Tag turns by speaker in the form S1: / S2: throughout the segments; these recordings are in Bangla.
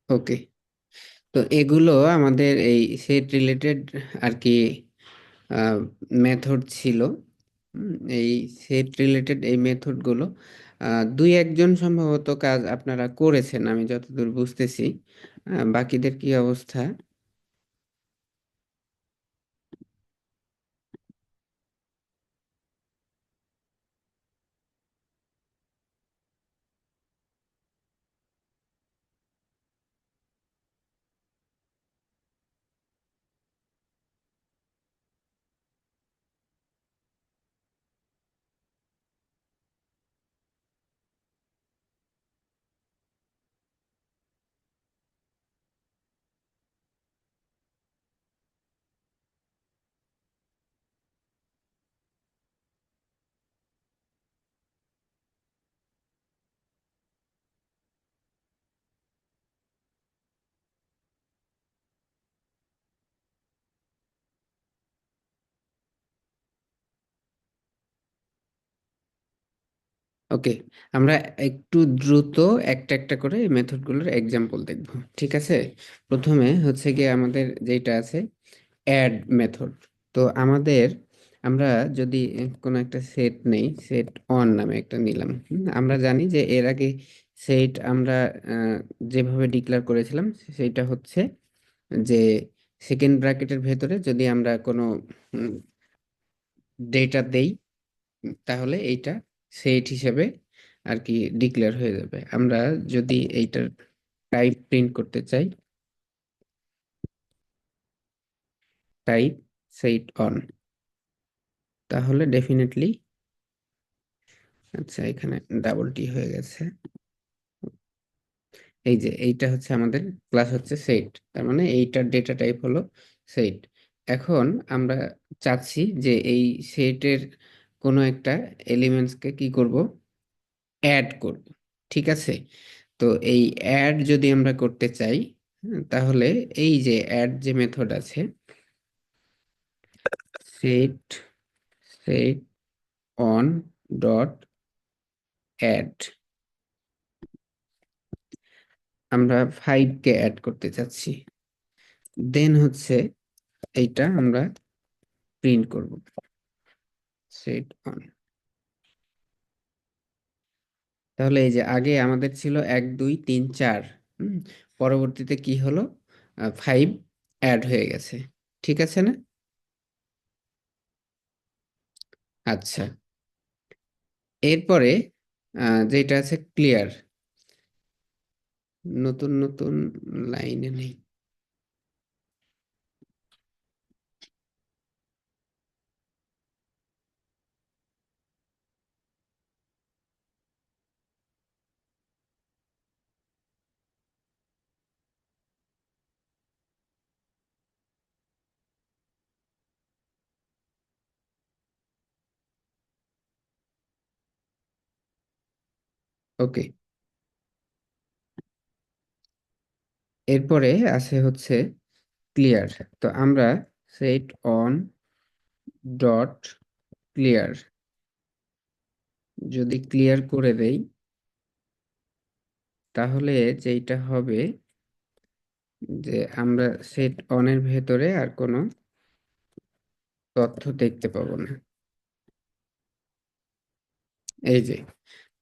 S1: ওকে। তো এগুলো আমাদের এই সেট রিলেটেড আর কি মেথড ছিল। এই সেট রিলেটেড এই মেথডগুলো দুই একজন সম্ভবত কাজ আপনারা করেছেন আমি যতদূর বুঝতেছি। বাকিদের কি অবস্থা? ওকে, আমরা একটু দ্রুত একটা একটা করে এই মেথডগুলোর এক্সাম্পল দেখব। ঠিক আছে, প্রথমে হচ্ছে গিয়ে আমাদের যেটা আছে অ্যাড মেথড। তো আমাদের আমরা যদি কোনো একটা সেট নেই, সেট অন নামে একটা নিলাম। আমরা জানি যে এর আগে সেট আমরা যেভাবে ডিক্লেয়ার করেছিলাম সেটা হচ্ছে যে সেকেন্ড ব্র্যাকেটের ভেতরে যদি আমরা কোনো ডেটা দেই তাহলে এইটা সেট হিসেবে আর কি ডিক্লেয়ার হয়ে যাবে। আমরা যদি এইটার টাইপ প্রিন্ট করতে চাই, টাইপ সেট অন, তাহলে ডেফিনেটলি, আচ্ছা এখানে ডাবল টি হয়ে গেছে। এই যে এইটা হচ্ছে আমাদের ক্লাস হচ্ছে সেট, তার মানে এইটার ডেটা টাইপ হলো সেট। এখন আমরা চাচ্ছি যে এই সেটের কোনো একটা এলিমেন্টসকে কি করব, অ্যাড করব। ঠিক আছে, তো এই অ্যাড যদি আমরা করতে চাই, তাহলে এই যে অ্যাড যে মেথড আছে, set set on dot add, আমরা 5 কে অ্যাড করতে চাচ্ছি। দেন হচ্ছে এইটা আমরা প্রিন্ট করব, সেট অন। তাহলে এই যে আগে আমাদের ছিল 1 2 3 4, পরবর্তীতে কি হলো, 5 অ্যাড হয়ে গেছে। ঠিক আছে না? আচ্ছা, এরপরে যেটা আছে ক্লিয়ার, নতুন নতুন লাইনে নেই। ওকে, এরপরে আছে হচ্ছে ক্লিয়ার। তো আমরা সেট অন ডট ক্লিয়ার যদি ক্লিয়ার করে দেই, তাহলে যেইটা হবে যে আমরা সেট অনের ভেতরে আর কোনো তথ্য দেখতে পাবো না। এই যে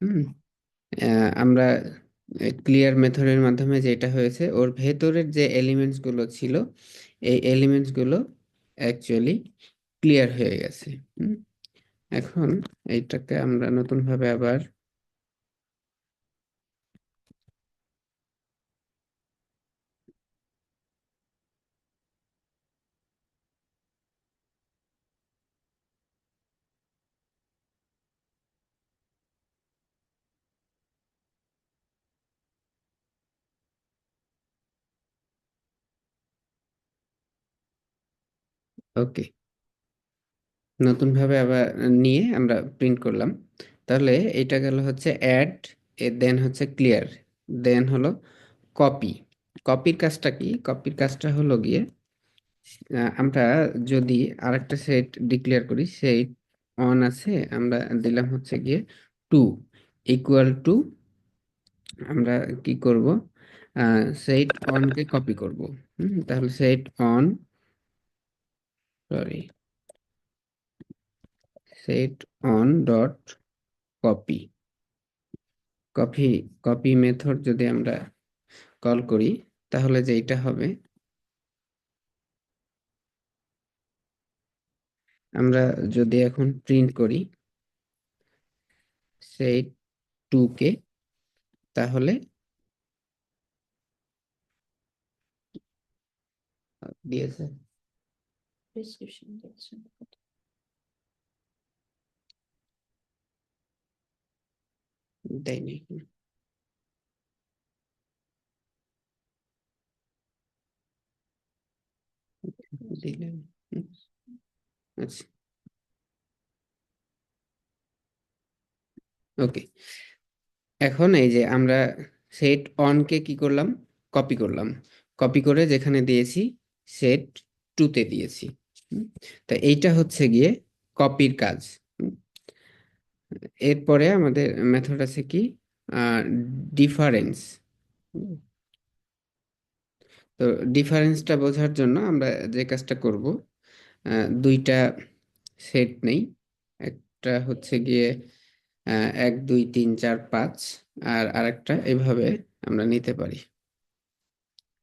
S1: হুম আমরা ক্লিয়ার মেথডের মাধ্যমে যেটা হয়েছে, ওর ভেতরের যে এলিমেন্টস গুলো ছিল এই এলিমেন্টস গুলো অ্যাকচুয়ালি ক্লিয়ার হয়ে গেছে। হুম, এখন এইটাকে আমরা নতুন ভাবে আবার, ওকে, নতুন ভাবে আবার নিয়ে আমরা প্রিন্ট করলাম। তাহলে এটা গেল হচ্ছে অ্যাড, দেন হচ্ছে ক্লিয়ার, দেন হলো কপি। কপির কাজটা কি? কপির কাজটা হলো গিয়ে আমরা যদি আরেকটা সেট ডিক্লেয়ার করি, সেট অন আছে, আমরা দিলাম হচ্ছে গিয়ে টু ইকুয়াল টু আমরা কি করব, সেট অন কে কপি করব। তাহলে set on, sorry, set on dot copy, copy copy method যদি আমরা কল করি, তাহলে যেটা হবে, আমরা যদি এখন প্রিন্ট করি সেট টু কে, তাহলে দিয়েছে,
S2: প্রেসক্রিপশন দিচ্ছেন।
S1: দেয়নি, দিলেন। হুম, আচ্ছা, ওকে। এখন এই যে আমরা সেট অন কে কি করলাম, কপি করলাম, কপি করে যেখানে দিয়েছি সেট টু তে দিয়েছি। হুম, তা এইটা হচ্ছে গিয়ে কপির কাজ। হুম, এরপরে আমাদের মেথড আছে কি, ডিফারেন্স। তো ডিফারেন্সটা বোঝার জন্য আমরা যে কাজটা করব, দুইটা সেট নেই, একটা হচ্ছে গিয়ে 1 2 3 4 5, আর আরেকটা এভাবে আমরা নিতে পারি।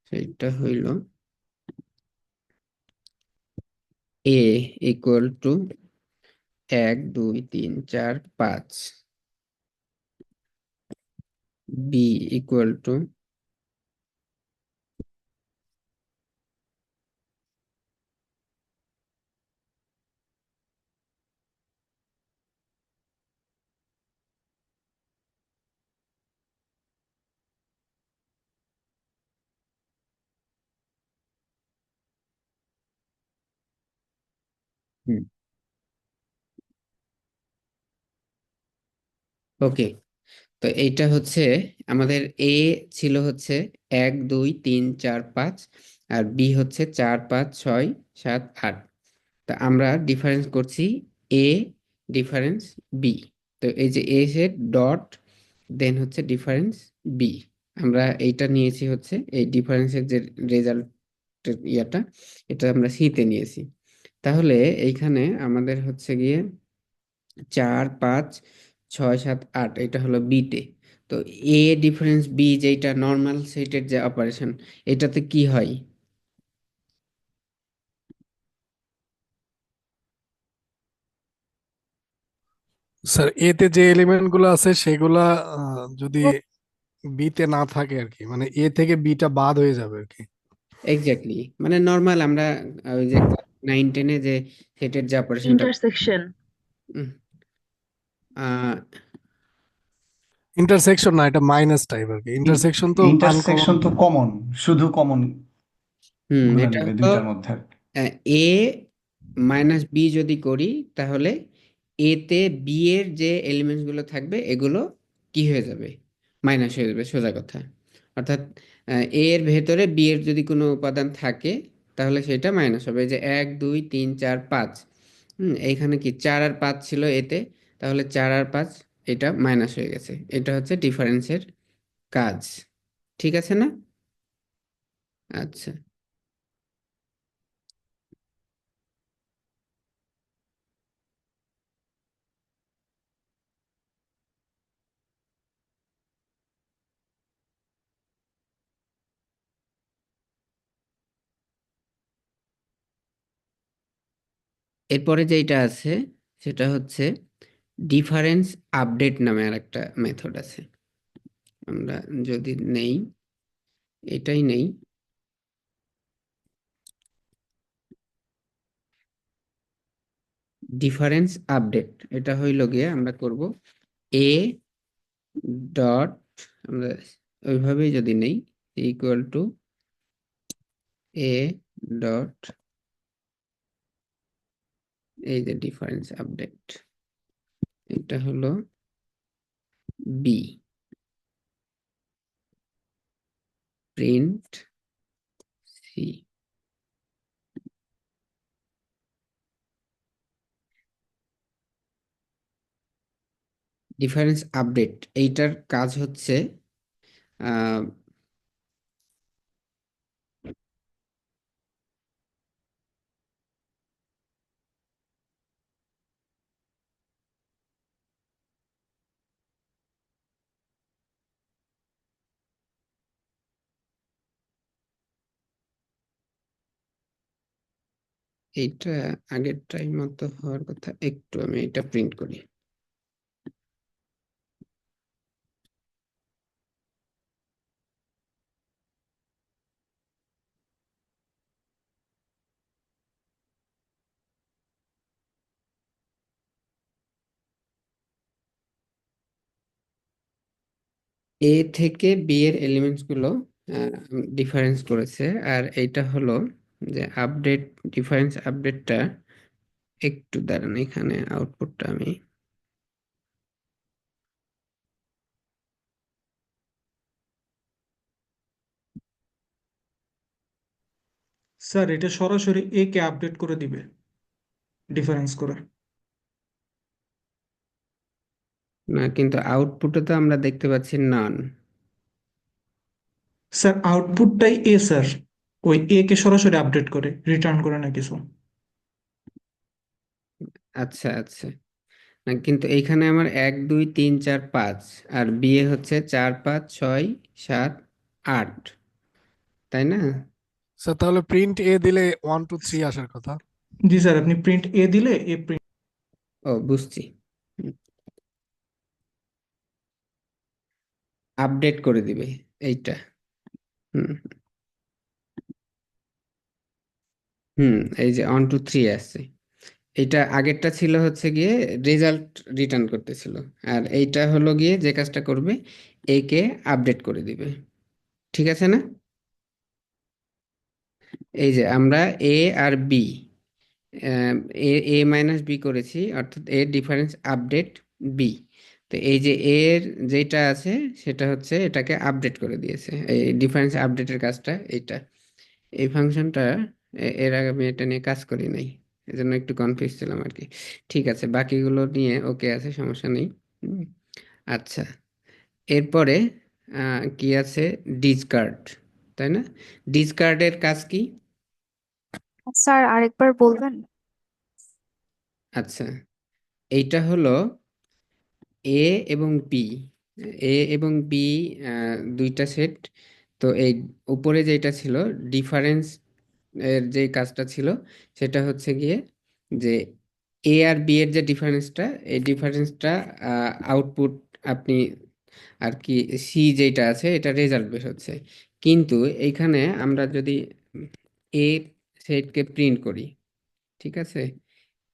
S1: সেইটা হইল A equal to 1 2 3 4 5, B equal to okay. তো এইটা হচ্ছে আমাদের এ ছিল হচ্ছে 1 2 3 4 5, আর বি হচ্ছে 4 5 6 7 8। তা আমরা ডিফারেন্স করছি এ ডিফারেন্স বি। তো এই যে এ সেট ডট দেন হচ্ছে ডিফারেন্স বি, আমরা এইটা নিয়েছি হচ্ছে এই ডিফারেন্সের যে রেজাল্ট ইয়াটা, এটা আমরা সিতে নিয়েছি। তাহলে এইখানে আমাদের হচ্ছে গিয়ে 4 5 6 7 8, এটা হলো বিতে। তো এ ডিফারেন্স বি যেটা নর্মাল সেটের যে অপারেশন, এটাতে কি হয়?
S3: স্যার, এতে যে এলিমেন্ট গুলো আছে সেগুলা যদি বি তে না থাকে আর কি, মানে এ থেকে বিটা বাদ হয়ে যাবে আর কি।
S1: এক্স্যাক্টলি, মানে নর্মাল আমরা ওই যে 9 10-এ যে সেটের যে অপারেশনটা,
S2: ইন্টারসেকশন।
S3: ইন্টারসেকশন না, এটা মাইনাস টাইপ আর কি। ইন্টারসেকশন তো আনকমন।
S4: ইন্টারসেকশন তো কমন, শুধু কমন গুলা
S1: এটা
S4: নেবে
S1: হলো
S4: দুইটার মধ্যে।
S1: এ মাইনাস বি যদি করি, তাহলে এতে বি এর যে এলিমেন্টস গুলো থাকবে এগুলো কি হয়ে যাবে, মাইনাস হয়ে যাবে, সোজা কথা। অর্থাৎ এ এর ভেতরে বি এর যদি কোনো উপাদান থাকে, তাহলে সেটা মাইনাস হবে। এই যে 1 2 3 4 5, এইখানে কি 4 আর 5 ছিল এতে, তাহলে 4 আর 5 এটা মাইনাস হয়ে গেছে। এটা হচ্ছে ডিফারেন্সের কাজ, ঠিক আছে না? আচ্ছা, এরপরে যেটা আছে সেটা হচ্ছে ডিফারেন্স আপডেট নামে আর একটা মেথড আছে। আমরা যদি নেই, এটাই নেই, ডিফারেন্স আপডেট, এটা হইল গিয়ে আমরা করব এ ডট, আমরা ওইভাবেই যদি নেই, ইকুয়াল টু এ ডট, এই যে ডিফারেন্স আপডেট, এটা হলো B, print C. Difference update এইটার কাজ হচ্ছে আহ, এইটা আগের টাইম মতো হওয়ার কথা, একটু আমি এটা প্রিন্ট করি। এ থেকে বি এর এলিমেন্টস গুলো ডিফারেন্স করেছে, আর এইটা হলো যে আপডেট, ডিফারেন্স আপডেটটা একটু দাঁড়ান, এখানে আউটপুটটা আমি
S5: স্যার এটা সরাসরি এ কে আপডেট করে দিবে ডিফারেন্স করে।
S1: না, কিন্তু আউটপুটে তো আমরা দেখতে পাচ্ছি নান।
S5: স্যার আউটপুটটাই এ স্যার, ওই এ কে সরাসরি আপডেট করে, রিটার্ন করে না কিছু।
S1: আচ্ছা আচ্ছা, না কিন্তু এইখানে আমার 1 2 3 4 5, আর বি এ হচ্ছে 4 5 6 7 8, তাই না?
S3: স্যার তাহলে প্রিন্ট এ দিলে 1 2 3 আসার কথা।
S5: জি স্যার, আপনি প্রিন্ট এ দিলে এ প্রিন্ট।
S1: ও বুঝছি, আপডেট করে দিবে এইটা। হুম হুম, এই যে 1 2 3 আসছে, এটা আগেরটা ছিল হচ্ছে গিয়ে রেজাল্ট রিটার্ন করতেছিল, আর এইটা হলো গিয়ে যে কাজটা করবে, একে আপডেট করে দিবে। ঠিক আছে না? এই যে আমরা এ আর বি, এ এ মাইনাস বি করেছি, অর্থাৎ এর ডিফারেন্স আপডেট বি। তো এই যে এর যেটা আছে সেটা হচ্ছে এটাকে আপডেট করে দিয়েছে, এই ডিফারেন্স আপডেটের কাজটা এইটা। এই ফাংশনটা এর আগে আমি এটা নিয়ে কাজ করি নাই, এজন্য একটু কনফিউজ ছিলাম আর কি। ঠিক আছে, বাকিগুলো নিয়ে ওকে আছে, সমস্যা নেই। হুম, আচ্ছা, এরপরে কি আছে, ডিসকার্ড, তাই না? ডিসকার্ডের কাজ কি?
S2: স্যার আরেকবার বলবেন?
S1: আচ্ছা, এইটা হলো এ এবং বি, এ এবং বি দুইটা সেট। তো এই উপরে যেটা ছিল ডিফারেন্স এর যে কাজটা ছিল, সেটা হচ্ছে গিয়ে যে এ আর বি এর যে ডিফারেন্সটা, এই ডিফারেন্সটা আউটপুট আপনি আর কি, সি যেটা আছে এটা রেজাল্ট বের হচ্ছে। কিন্তু এইখানে আমরা যদি এ সেটকে প্রিন্ট করি, ঠিক আছে,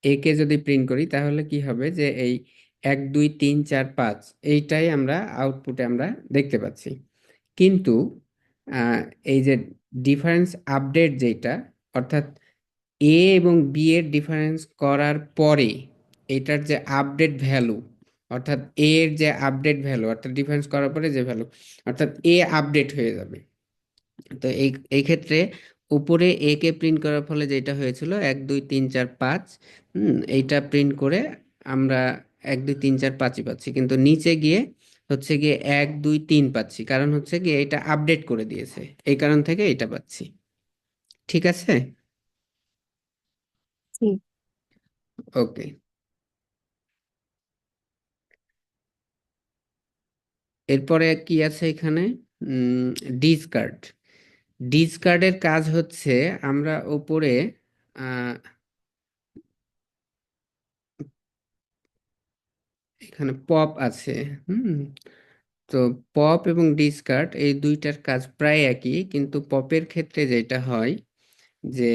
S1: এ কে যদি প্রিন্ট করি তাহলে কি হবে, যে এই 1 2 3 4 5 এইটাই আমরা আউটপুটে আমরা দেখতে পাচ্ছি। কিন্তু আহ, এই যে ডিফারেন্স আপডেট যেটা, অর্থাৎ এ এবং বি এর ডিফারেন্স করার পরে এটার যে আপডেট ভ্যালু, অর্থাৎ এ এর যে আপডেট ভ্যালু, অর্থাৎ ডিফারেন্স করার পরে যে ভ্যালু, অর্থাৎ এ আপডেট হয়ে যাবে। তো এই এই ক্ষেত্রে উপরে এ কে প্রিন্ট করার ফলে যেটা হয়েছিল 1 2 3 4 5, এইটা প্রিন্ট করে আমরা 1 2 3 4 5ই পাচ্ছি, কিন্তু নিচে গিয়ে হচ্ছে গিয়ে 1 2 3 পাচ্ছি, কারণ হচ্ছে গিয়ে এটা আপডেট করে দিয়েছে, এই কারণ থেকে এটা পাচ্ছি। ঠিক আছে,
S2: জি।
S1: ওকে। এরপরে কি আছে এখানে, ডিসকার্ড। ডিসকার্ডের কাজ হচ্ছে আমরা উপরে আহ, এখানে পপ আছে, হুম, তো পপ এবং ডিসকার্ড এই দুইটার কাজ প্রায় একই, কিন্তু পপের ক্ষেত্রে যেটা হয় যে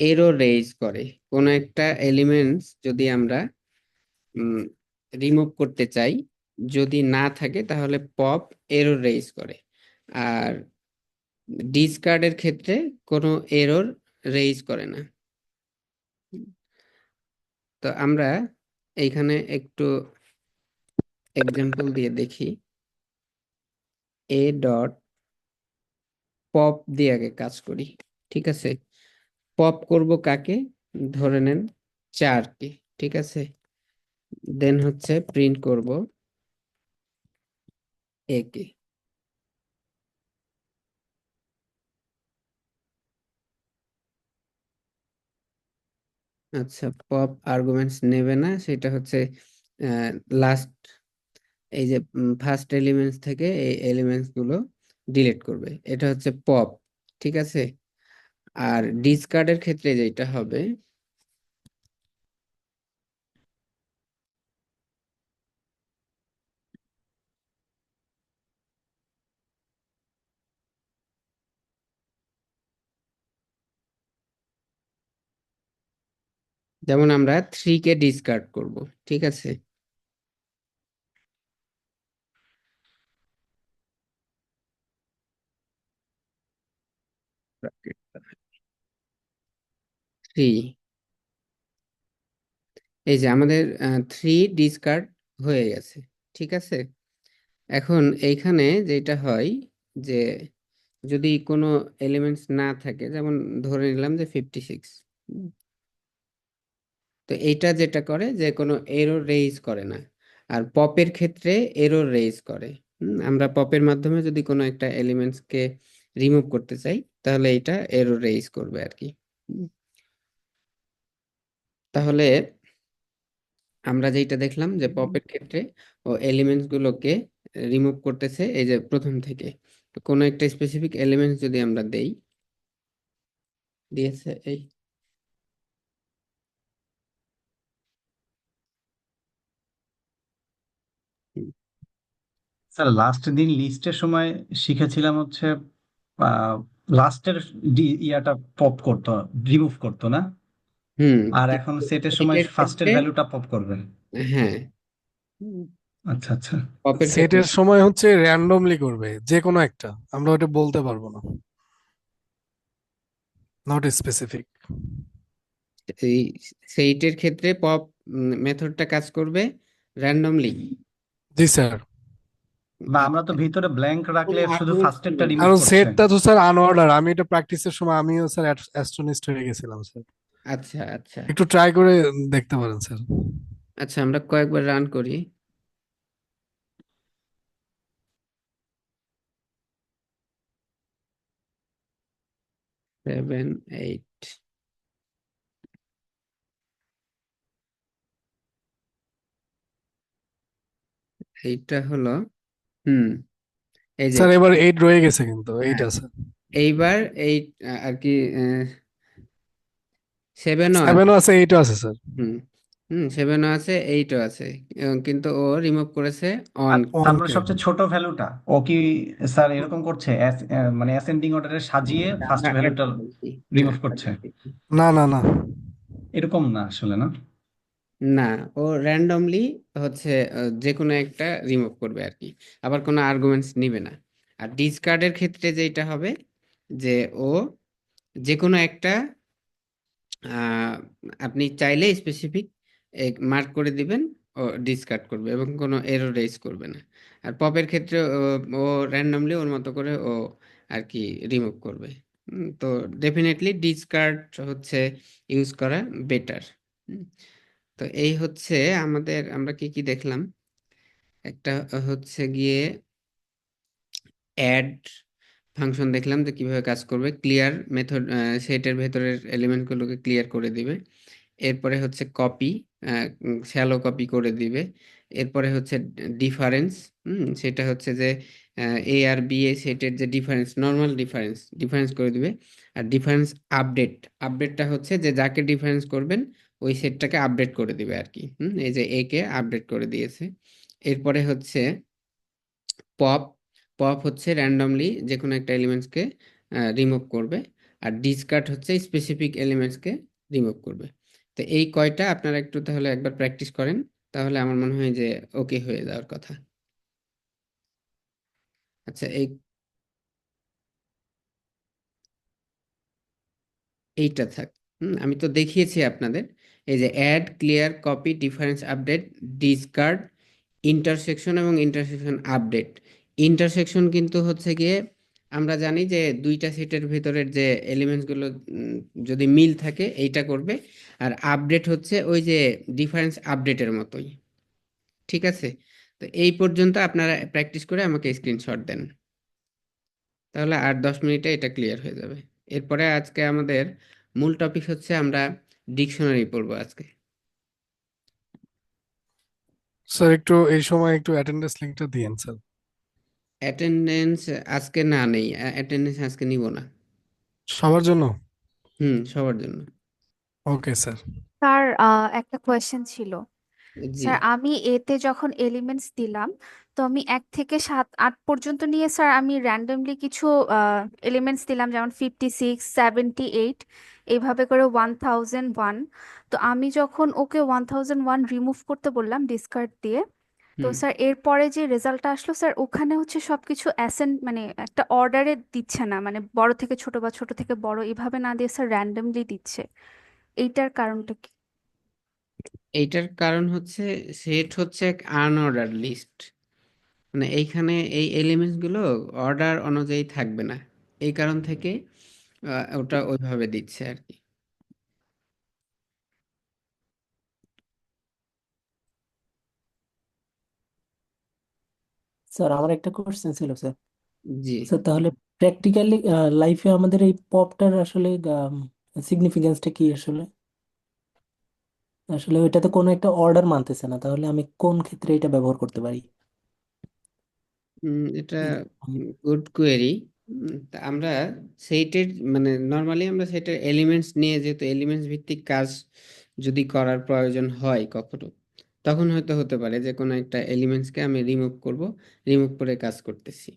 S1: এরর রেইজ করে, কোনো একটা এলিমেন্টস যদি আমরা রিমুভ করতে চাই, যদি না থাকে তাহলে পপ এরর রেইজ করে। আর ডিসকার্ডের ক্ষেত্রে কোনো এরর রেইজ করে না। তো আমরা এইখানে একটু এক্সাম্পল দিয়ে দেখি। এ ডট পপ দিয়ে আগে কাজ করি, ঠিক আছে? পপ করব কাকে, ধরে নেন 4কে, ঠিক আছে। দেন হচ্ছে প্রিন্ট করব এ কে। আচ্ছা, পপ আর্গুমেন্টস নেবে না, সেটা হচ্ছে লাস্ট, এই যে ফার্স্ট এলিমেন্টস থেকে এই এলিমেন্টস গুলো ডিলিট করবে, এটা হচ্ছে পপ। ঠিক আছে। আর ডিসকার্ডের ক্ষেত্রে যেটা হবে, যেমন আমরা 3 কে ডিসকার্ড করব। ঠিক আছে। 3, এই যে আমাদের 3 ডিসকার্ড হয়ে গেছে। ঠিক আছে। এখন এইখানে যেটা হয় যে যদি কোনো এলিমেন্টস না থাকে, যেমন ধরে নিলাম যে 56, তো এইটা যেটা করে যে কোনো এরর রেইজ করে না। আর পপের ক্ষেত্রে এরর রেইজ করে। আমরা পপের মাধ্যমে যদি কোনো একটা এলিমেন্টসকে রিমুভ করতে চাই, তাহলে এটা এরর রেইজ করবে আর কি। হুম, তাহলে আমরা যেটা দেখলাম যে পপের ক্ষেত্রে ও এলিমেন্টস গুলোকে রিমুভ করতেছে এই যে প্রথম থেকে। তো কোনো একটা স্পেসিফিক এলিমেন্টস যদি আমরা দেই, দিয়েছে এই, হুম,
S4: স্যার লাস্ট দিন লিস্টের সময় শিখেছিলাম হচ্ছে লাস্টের ইয়াটা পপ করতো, রিমুভ করতো না,
S1: হুম,
S4: আর এখন
S1: কিন্তু
S4: সেটের সময়
S1: সেটের
S4: ফার্স্টের
S1: ক্ষেত্রে,
S4: ভ্যালুটা পপ করবে।
S1: হ্যাঁ,
S4: আচ্ছা আচ্ছা।
S1: পপের ক্ষেত্রে
S3: সেটের সময় হচ্ছে র্যান্ডমলি করবে যে কোনো একটা, আমরা ওটা বলতে পারবো না, নট স্পেসিফিক।
S1: এই সেইটের ক্ষেত্রে পপ মেথডটা কাজ করবে র্যান্ডমলি।
S3: জি স্যার,
S4: বা আমরা তো ভিতরে ব্ল্যাঙ্ক
S1: কোনো
S4: রাখলে শুধু
S1: আর্গুমেন্টস
S4: ফার্স্টেরটা
S1: দিবে না।
S4: রিমুভ
S3: কারণ
S4: করছে।
S3: সেটটা তো স্যার আনঅর্ডার। আমি এটা প্র্যাকটিসের সময় আমিও স্যার অ্যাস্ট্রোনিস্ট হয়ে গেছিলাম স্যার।
S1: আচ্ছা, আচ্ছা,
S3: একটু ট্রাই করে দেখতে পারেন স্যার।
S1: আচ্ছা, আমরা কয়েকবার রান করি। 7, 8, এইটা হলো, হুম, এই যে
S3: স্যার এবার 8 রয়ে গেছে, কিন্তু 8
S1: হ্যাঁ,
S3: আছে।
S1: এইবার এই আর কি 7ও আছে।
S3: 7ও আছে, 8ও আছে স্যার।
S1: হুম, 7ও আছে, 8ও আছে, কিন্তু ও রিমুভ করেছে অন।
S4: আর তার মানে
S3: ওকে।
S4: সবচেয়ে ছোট ভ্যালুটা ও কি স্যার এরকম করছে, মানে অ্যাসেন্ডিং অর্ডারে সাজিয়ে ফার্স্ট
S1: আমরা অ্যাড
S4: ভ্যালুটা
S1: বলছি। হ্যাঁ,
S4: রিমুভ
S1: add
S4: করছে?
S1: বলছি।
S3: না না না।
S4: এরকম না আসলে, না?
S1: না, ও র্যান্ডমলি হচ্ছে যে কোনো একটা রিমুভ করবে আর কি, আবার কোনো আর্গুমেন্টস নিবে না। আর ডিসকার্ডের ক্ষেত্রে যেটা হবে যে ও যে কোনো একটা আহ, আপনি চাইলে স্পেসিফিক মার্ক করে দিবেন, ও ডিসকার্ড করবে এবং কোনো এরর রেজ করবে না। আর পপের ক্ষেত্রে ও র্যান্ডমলি ওর মতো করে ও আর কি রিমুভ করবে। তো ডেফিনেটলি ডিসকার্ড হচ্ছে ইউজ করা বেটার। তো এই হচ্ছে আমাদের, আমরা কি কি দেখলাম, একটা হচ্ছে গিয়ে অ্যাড ফাংশন দেখলাম যে কিভাবে কাজ করবে, ক্লিয়ার মেথড সেটের ভেতরের এলিমেন্টগুলোকে ক্লিয়ার করে দিবে। এরপরে হচ্ছে কপি, শ্যালো কপি করে দিবে। এরপরে হচ্ছে ডিফারেন্স, সেটা হচ্ছে যে এ আর বি এ সেটের যে ডিফারেন্স, নর্মাল ডিফারেন্স ডিফারেন্স করে দিবে। আর ডিফারেন্স আপডেট, আপডেটটা হচ্ছে যে যাকে ডিফারেন্স করবেন ওই সেটটাকে আপডেট করে দিবে আর কি। এই যে এ কে আপডেট করে দিয়েছে। এরপরে হচ্ছে পপ, পপ হচ্ছে র্যান্ডমলি যে কোনো একটা এলিমেন্টসকে রিমুভ করবে। আর ডিসকার্ড হচ্ছে স্পেসিফিক এলিমেন্টসকে রিমুভ করবে। তো এই কয়টা আপনারা একটু তাহলে একবার প্র্যাকটিস করেন, তাহলে আমার মনে হয় যে ওকে হয়ে যাওয়ার কথা। আচ্ছা, এইটা থাক। আমি তো দেখিয়েছি আপনাদের, এই যে add, clear, copy, difference, update, discard, intersection এবং ইন্টারসেকশন আপডেট। ইন্টারসেকশন কিন্তু হচ্ছে গিয়ে আমরা জানি যে দুইটা সেটের ভিতরের যে এলিমেন্টসগুলো যদি মিল থাকে এইটা করবে। আর আপডেট হচ্ছে ওই যে ডিফারেন্স আপডেটের মতোই। ঠিক আছে। তো তো এই পর্যন্ত আপনারা প্র্যাকটিস করে আমাকে স্ক্রিনশট দেন, তাহলে 8-10 মিনিটে এটা ক্লিয়ার হয়ে যাবে। এরপরে আজকে আমাদের মূল টপিক হচ্ছে আমরা ডিকশনারি পড়বো আজকে।
S3: স্যার একটু এই সময় একটু অ্যাটেন্ডেন্স লিঙ্কটা দিয়েন স্যার।
S1: অ্যাটেন্ডেন্স আজকে না নেই, অ্যাটেন্ডেন্স আজকে নিব না।
S3: সবার জন্য?
S1: সবার জন্য।
S3: Okay sir.
S2: স্যার একটা কোয়েশ্চেন ছিল।
S1: জি।
S2: স্যার আমি এতে যখন এলিমেন্টস দিলাম, তো আমি 1 থেকে 7 8 পর্যন্ত নিয়ে স্যার আমি র্যান্ডমলি কিছু এলিমেন্টস দিলাম, যেমন 56 78 এইভাবে করে 1001। তো আমি যখন ওকে 1001 রিমুভ করতে বললাম ডিসকার্ড দিয়ে, তো
S1: হুম
S2: স্যার এরপরে যে রেজাল্টটা আসলো স্যার, ওখানে হচ্ছে সবকিছু অ্যাসেন্ড মানে একটা অর্ডারে দিচ্ছে না, মানে বড় থেকে ছোট বা ছোট থেকে বড় এভাবে না দিয়ে স্যার র্যান্ডমলি দিচ্ছে। এইটার কারণটা কি?
S1: এইটার কারণ হচ্ছে সেট হচ্ছে এক আনঅর্ডার লিস্ট, মানে এইখানে এই এলিমেন্টস গুলো অর্ডার অনুযায়ী থাকবে না, এই কারণ থেকে ওটা ওইভাবে দিচ্ছে আর কি।
S6: স্যার আমার একটা কোশ্চেন ছিল স্যার।
S1: জি।
S6: স্যার তাহলে প্র্যাকটিক্যালি লাইফে আমাদের এই পপটার আসলে সিগনিফিকেন্সটা কি আসলে? আসলে ওইটাতে কোনো একটা অর্ডার মানতেছে না, তাহলে আমি কোন ক্ষেত্রে এটা ব্যবহার করতে পারি?
S1: এটা
S6: এই-
S1: গুড কোয়েরি। আমরা সেইটের মানে নর্মালি আমরা সেটার এলিমেন্টস নিয়ে, যেহেতু এলিমেন্টস ভিত্তিক কাজ যদি করার প্রয়োজন হয় কখনো, তখন হয়তো হতে পারে যে কোনো একটা এলিমেন্টসকে আমি রিমুভ করব, রিমুভ করে কাজ করতেছি।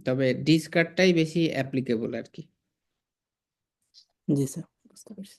S1: তবে ডিসকার্ডটাই বেশি অ্যাপ্লিকেবল আর কি।
S6: জি স্যার, বুঝতে পারছি।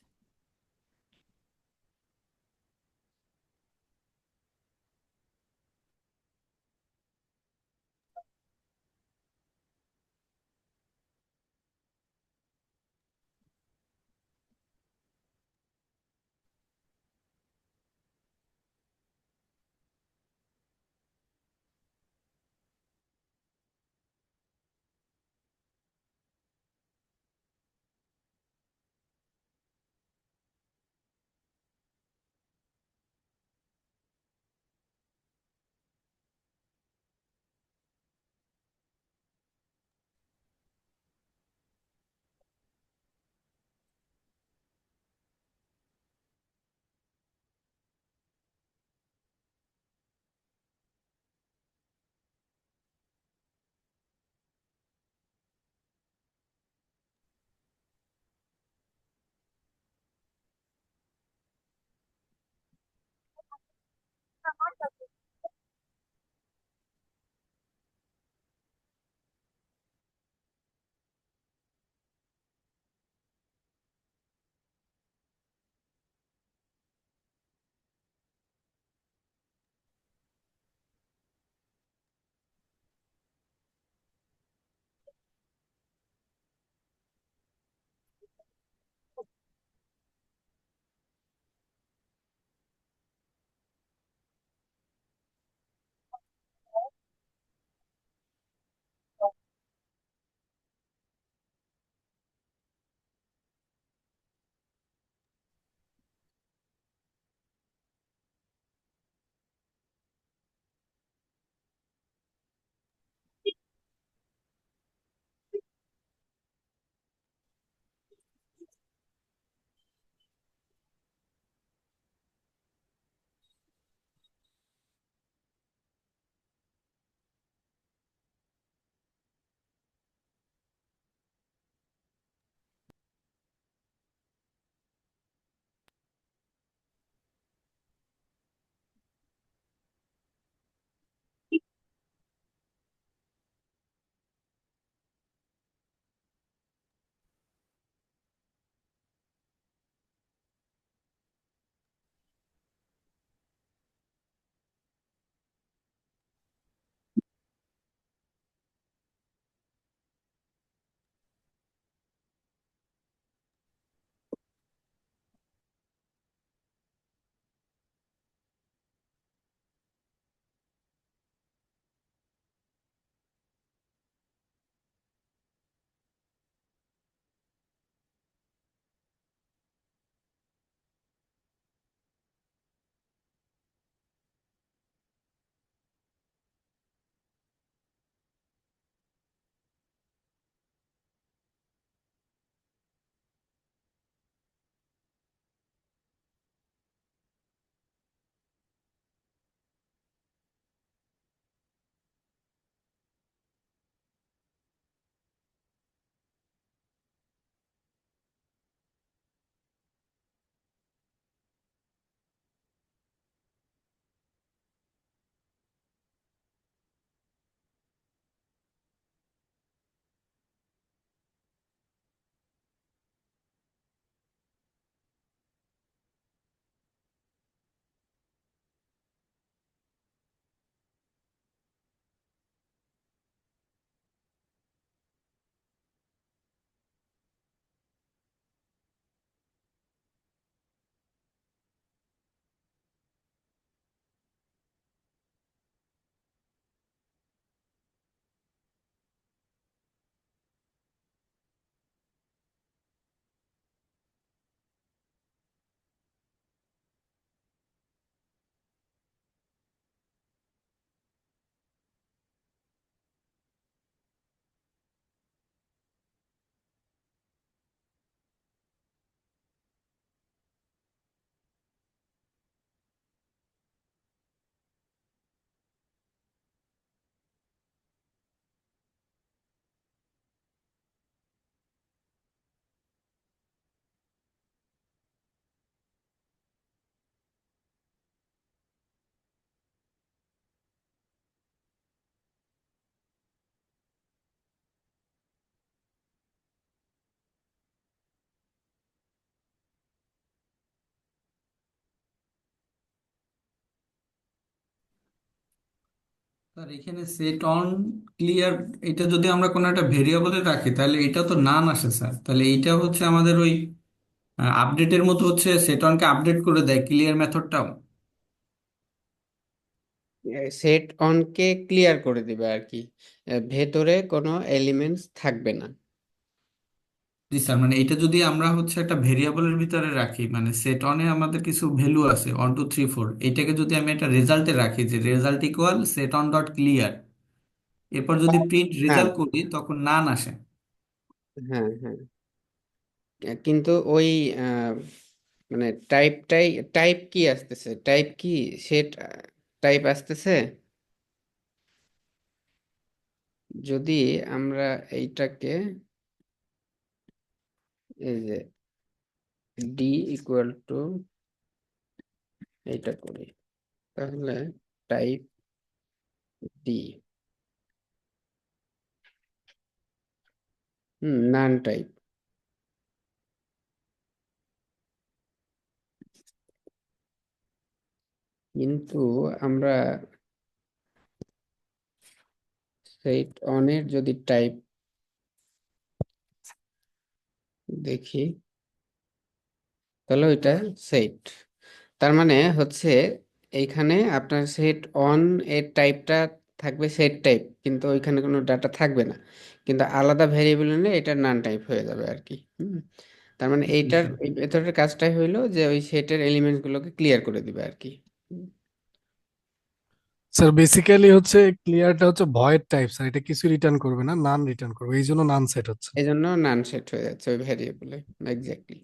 S7: স্যার এখানে সেট অন ক্লিয়ার, এটা যদি আমরা কোনো একটা ভেরিয়েবলে রাখি তাহলে এটা তো নান আসে স্যার, তাহলে এইটা হচ্ছে আমাদের ওই আপডেটের মতো হচ্ছে সেট অনকে আপডেট করে দেয় ক্লিয়ার মেথডটাও।
S1: সেট অনকে ক্লিয়ার করে দিবে আর কি, ভেতরে কোনো এলিমেন্টস থাকবে না।
S7: জি স্যার, মানে এটা যদি আমরা হচ্ছে একটা ভেরিয়েবলের ভিতরে রাখি, মানে সেট অনে আমাদের কিছু ভ্যালু আছে 1 2 3 4, এইটাকে যদি আমি একটা রেজাল্টে রাখি যে result equal set on dot clear, এরপর যদি প্রিন্ট
S1: হ্যাঁ,
S7: রেজাল্ট করি তখন নান আসে।
S1: হ্যাঁ, হ্যাঁ, কিন্তু ওই আহ, মানে টাইপ কি আসতেছে, টাইপ কি, সেট টাইপ আসতেছে। যদি আমরা এইটাকে, এই যে ডি ইকুয়াল টু এইটা করি, তাহলে টাইপ ডি, নান টাইপ। কিন্তু আমরা সেট অনের যদি টাইপ দেখি, তাহলে ওইটা সেট, তার মানে হচ্ছে এইখানে আপনার সেট অন এর টাইপটা থাকবে সেট টাইপ, কিন্তু ওইখানে কোনো ডাটা থাকবে না, কিন্তু আলাদা ভেরিয়েবল নিলে এটা নান টাইপ হয়ে যাবে আর কি। তার মানে
S4: জি
S1: এইটার
S4: স্যার।
S1: এই ভেতরের কাজটাই হইলো যে ওই সেটের এলিমেন্টস গুলোকে ক্লিয়ার করে দিবে আর কি। হুম,
S3: স্যার বেসিক্যালি হচ্ছে ক্লিয়ারটা হচ্ছে ভয়েড টাইপ, স্যার এটা কিছু রিটার্ন করবে না, নান রিটার্ন করবে, এই জন্য নান সেট হচ্ছে।
S1: এই জন্য নান সেট হয়ে যাচ্ছে ওই ভেরিয়েবলে। এক্স্যাক্টলি।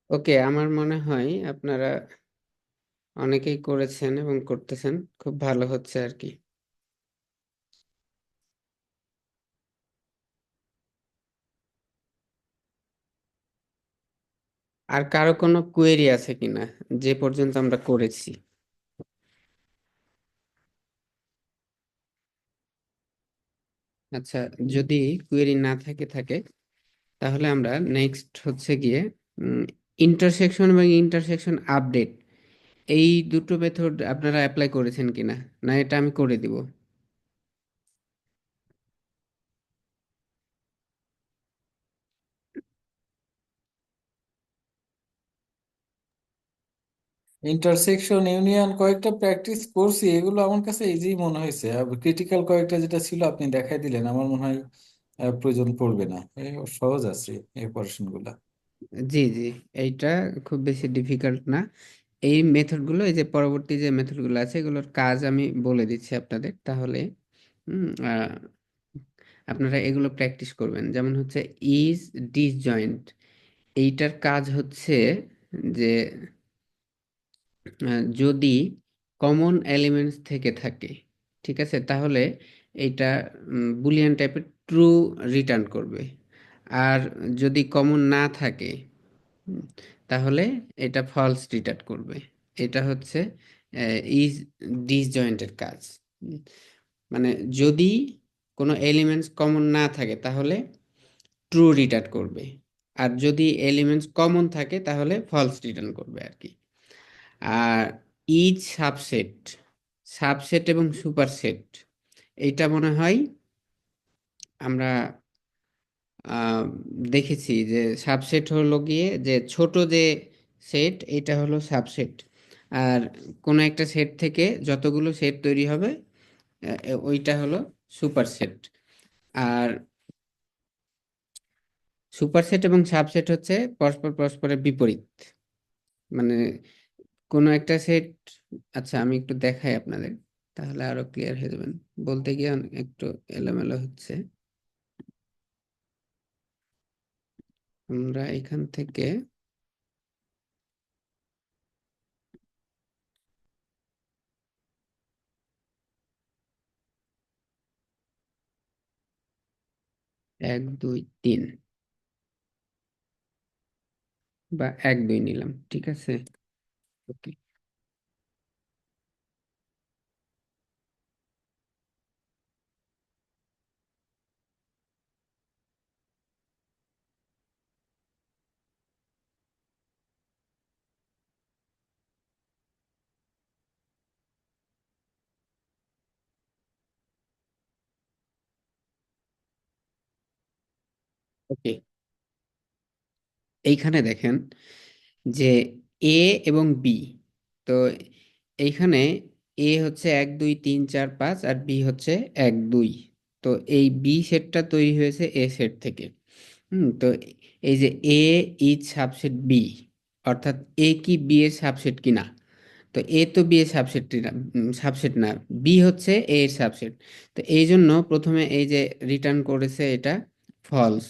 S1: ওকে, আমার মনে হয় আপনারা অনেকেই করেছেন এবং করতেছেন, খুব ভালো হচ্ছে আর কি। আর কারো কোনো কোয়েরি আছে কিনা যে পর্যন্ত আমরা করেছি? আচ্ছা, যদি কোয়েরি না থাকে তাহলে আমরা নেক্সট হচ্ছে গিয়ে ইন্টারসেকশন এবং ইন্টারসেকশন আপডেট, এই দুটো মেথড আপনারা অ্যাপ্লাই করেছেন কিনা, না এটা আমি করে দিব?
S8: ইন্টারসেকশন ইউনিয়ন কয়েকটা প্র্যাকটিস করছি, এগুলো আমার কাছে ইজি মনে হয়েছে। ক্রিটিক্যাল কয়েকটা যেটা ছিল আপনি দেখাই দিলেন, আমার মনে হয় প্রয়োজন পড়বে না, সহজ আছে এই অপারেশন গুলা।
S1: জি, জি, এইটা খুব বেশি ডিফিকাল্ট না। এই মেথডগুলো, এই যে পরবর্তী যে মেথডগুলো আছে এগুলোর কাজ আমি বলে দিচ্ছি আপনাদের, তাহলে হুম, আপনারা এগুলো প্র্যাকটিস করবেন। যেমন হচ্ছে ইজ ডিসজয়েন্ট, এইটার কাজ হচ্ছে যে যদি কমন এলিমেন্টস থেকে থাকে, ঠিক আছে, তাহলে এইটা বুলিয়ান টাইপের ট্রু রিটার্ন করবে। আর যদি কমন না থাকে, হুম, তাহলে এটা ফলস রিটার্ন করবে। এটা হচ্ছে ইজ ডিসজয়েন্টের কাজ। হুম, মানে যদি কোনো এলিমেন্টস কমন না থাকে তাহলে ট্রু রিটার্ন করবে, আর যদি এলিমেন্টস কমন থাকে তাহলে ফলস রিটার্ন করবে আর কি। আর ইচ সাবসেট, সাবসেট এবং সুপারসেট, এইটা মনে হয় আমরা আহ, দেখেছি যে সাবসেট হলো গিয়ে যে ছোট যে সেট, এটা হলো সাবসেট। আর কোনো একটা সেট থেকে যতগুলো সেট তৈরি হবে ওইটা হলো সুপারসেট। আর সুপারসেট এবং সাবসেট হচ্ছে পরস্পর পরস্পরের বিপরীত। মানে কোনো একটা সেট, আচ্ছা আমি একটু দেখাই আপনাদের, তাহলে আরো ক্লিয়ার হয়ে যাবেন। বলতে গিয়ে একটু এলোমেলো হচ্ছে। আমরা এখান থেকে এক দুই তিন বা এক দুই নিলাম, ঠিক আছে। ওকে, ওকে। এইখানে দেখেন যে এ এবং বি, তো এইখানে এ হচ্ছে এক দুই তিন চার পাঁচ আর বি হচ্ছে এক দুই। তো এই বি সেটটা তৈরি হয়েছে এ সেট থেকে। তো এই যে এ ইজ সাবসেট বি, অর্থাৎ এ কি বি এর সাবসেট কিনা। তো এ তো বি এর সাবসেট না, সাবসেট না, বি হচ্ছে এ এর সাবসেট। তো এই জন্য প্রথমে এই যে রিটার্ন করেছে এটা ফলস,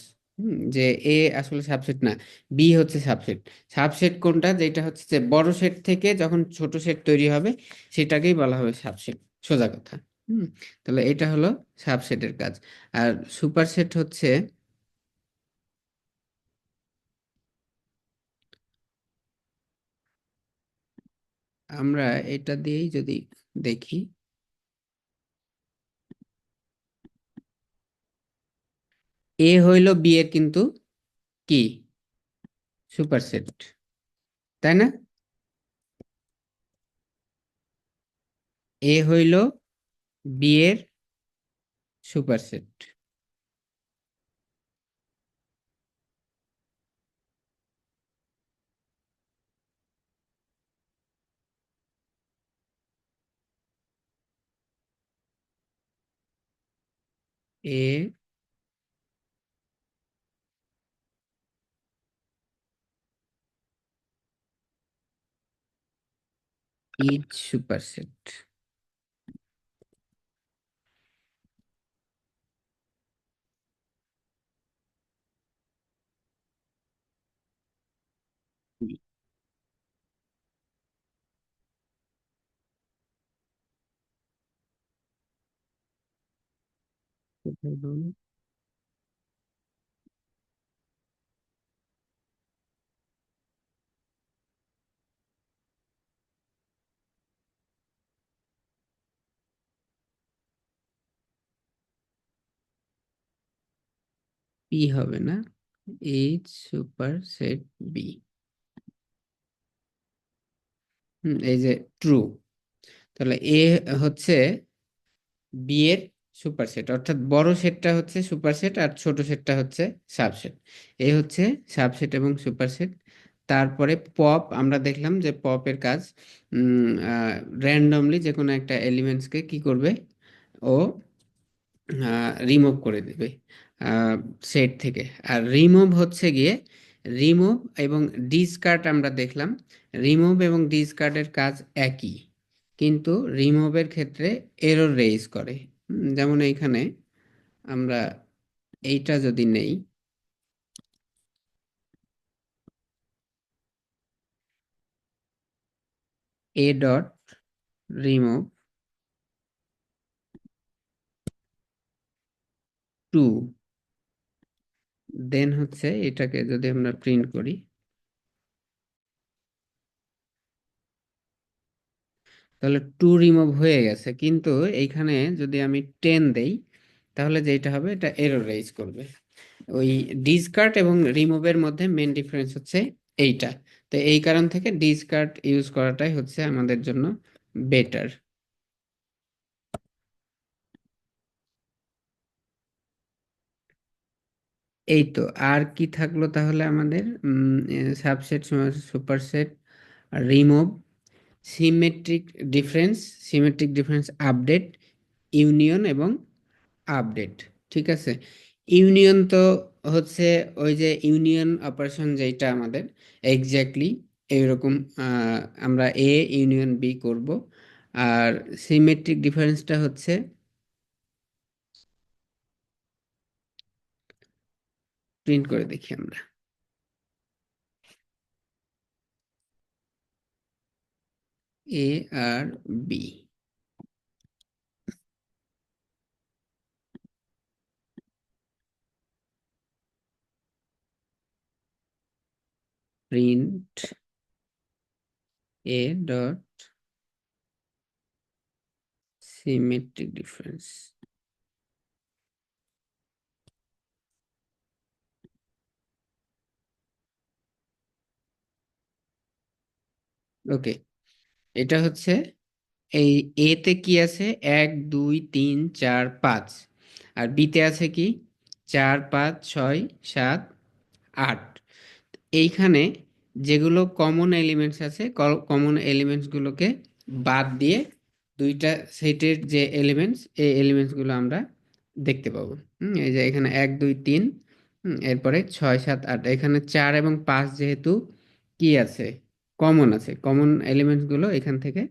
S1: যে এ আসলে সাবসেট না, বি হচ্ছে সাবসেট। সাবসেট কোনটা, যেটা হচ্ছে যে বড় সেট থেকে যখন ছোট সেট তৈরি হবে সেটাকেই বলা হবে সাবসেট, সোজা কথা। হুম তাহলে এটা হলো সাবসেটের কাজ। আর সুপারসেট হচ্ছে, আমরা এটা দিয়েই যদি দেখি, এ হইল বি এর কিন্তু কি সুপারসেট, তাই না? এ হইল বি এর superset. A is superset. P হবে না, ইজ সুপারসেট বি। এই যে ট্রু, তাহলে এ হচ্ছে বি এর সুপারসেট, অর্থাৎ বড় সেটটা হচ্ছে সুপারসেট আর ছোট সেটটা হচ্ছে সাবসেট। এ হচ্ছে সাবসেট এবং সুপারসেট। তারপরে পপ, আমরা দেখলাম যে পপের কাজ র্যান্ডমলি যে কোনো একটা এলিমেন্টসকে কি করবে, ও রিমুভ করে দেবে সেট থেকে। আর রিমুভ হচ্ছে গিয়ে, রিমুভ এবং ডিসকার্ড আমরা দেখলাম, রিমুভ এবং ডিসকার্ডের কাজ একই, কিন্তু রিমুভের ক্ষেত্রে এরর রেইজ করে। যেমন এইখানে আমরা এইটা যদি নেই, এ ডট রিমুভ টু, দেন হচ্ছে এটাকে যদি আমরা প্রিন্ট করি, তাহলে টু রিমুভ হয়ে গেছে, কিন্তু এইখানে যদি আমি 10 দেই তাহলে যেটা হবে এটা এরর রেইজ করবে। ওই ডিসকার্ড এবং রিমুভের মধ্যে মেন ডিফারেন্স হচ্ছে এইটা। তো এই কারণ থেকে ডিসকার্ড ইউজ করাটাই হচ্ছে আমাদের জন্য বেটার। এই তো, আর কি থাকলো তাহলে আমাদের? Subset, superset, remove, symmetric difference, symmetric difference update, union এবং আপডেট। ঠিক আছে, ইউনিয়ন তো হচ্ছে ওই যে ইউনিয়ন অপারেশন যেটা আমাদের এক্স্যাক্টলি এইরকম, আমরা এ ইউনিয়ন বি করব। আর সিমেট্রিক ডিফারেন্সটা হচ্ছে প্রিন্ট করে দেখি আমরা, এ আর B. Print A dot symmetric difference. Okay, এটা হচ্ছে এই এতে কি আছে, 1 2 3 4 5, আর বিতে আছে কি 4 5 6 7 8। এইখানে যেগুলো কমন এলিমেন্টস আছে, কমন এলিমেন্টস গুলোকে বাদ দিয়ে দুইটা সেটের যে এলিমেন্টস, এই এলিমেন্টস গুলো আমরা দেখতে পাবো। এই যে এখানে 1 2 3, এরপরে 6 7 8, এখানে 4 এবং 5 যেহেতু কি আছে, কমন আছে, কমন এলিমেন্টস গুলো এখান থেকে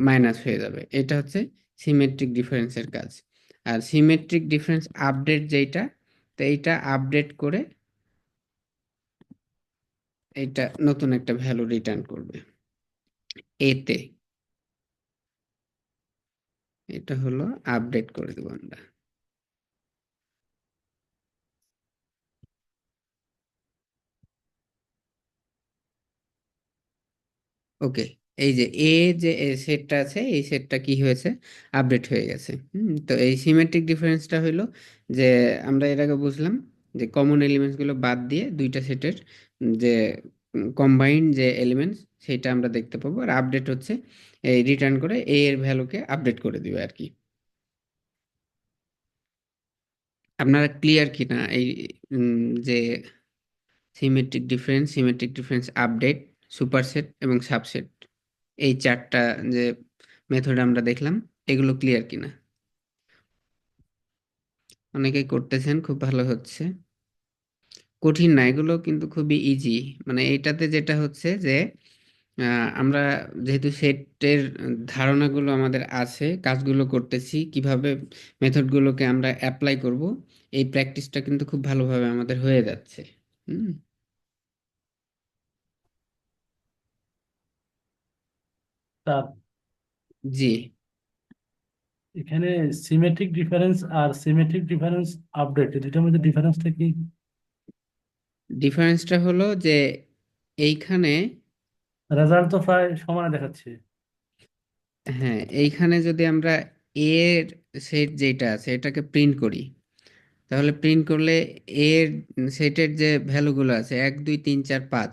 S1: মাইনাস হয়ে যাবে। এটা হচ্ছে সিমেট্রিক ডিফারেন্সের কাজ। আর সিমেট্রিক ডিফারেন্স আপডেট যেটা, তো এইটা আপডেট করে এইটা নতুন একটা ভ্যালু রিটার্ন করবে এতে। এটা হলো আপডেট করে দেবো আমরা। ওকে, এই যে এ, যে সেটটা আছে, এই সেটটা কি হয়েছে, আপডেট হয়ে গেছে। তো এই সিমেট্রিক ডিফারেন্সটা হলো যে আমরা এর আগে বুঝলাম যে কমন এলিমেন্টস গুলো বাদ দিয়ে দুইটা সেটের যে কম্বাইন্ড যে এলিমেন্টস, সেটা আমরা দেখতে পাবো। আর আপডেট হচ্ছে এই রিটার্ন করে এ এর ভ্যালুকে আপডেট করে দিবে আর কি। আপনারা ক্লিয়ার কিনা এই যে সিমেট্রিক ডিফারেন্স আপডেট, সুপারসেট এবং সাবসেট, এই চারটা যে মেথড আমরা দেখলাম, এগুলো ক্লিয়ার কিনা? অনেকেই করতেছেন, খুব ভালো হচ্ছে। কঠিন না, এগুলো কিন্তু খুবই ইজি। মানে এইটাতে যেটা হচ্ছে যে আমরা যেহেতু সেটের ধারণাগুলো আমাদের আছে, কাজগুলো করতেছি, কিভাবে মেথডগুলোকে আমরা অ্যাপ্লাই করব, এই প্র্যাকটিসটা কিন্তু খুব ভালোভাবে আমাদের হয়ে যাচ্ছে। হুম।
S9: তার
S1: জি,
S9: এখানে সিমেট্রিক ডিফারেন্স আর সিমেট্রিক ডিফারেন্স আপডেট এই দুটার মধ্যে ডিফারেন্সটা কি?
S1: ডিফারেন্সটা হলো যে এইখানে,
S9: রেজাল্ট তো প্রায় সমান দেখাচ্ছে।
S1: হ্যাঁ, এইখানে যদি আমরা এর সেট যেটা আছে এটাকে প্রিন্ট করি, তাহলে প্রিন্ট করলে এর সেটের যে ভ্যালুগুলো আছে 1 2 3 4 5,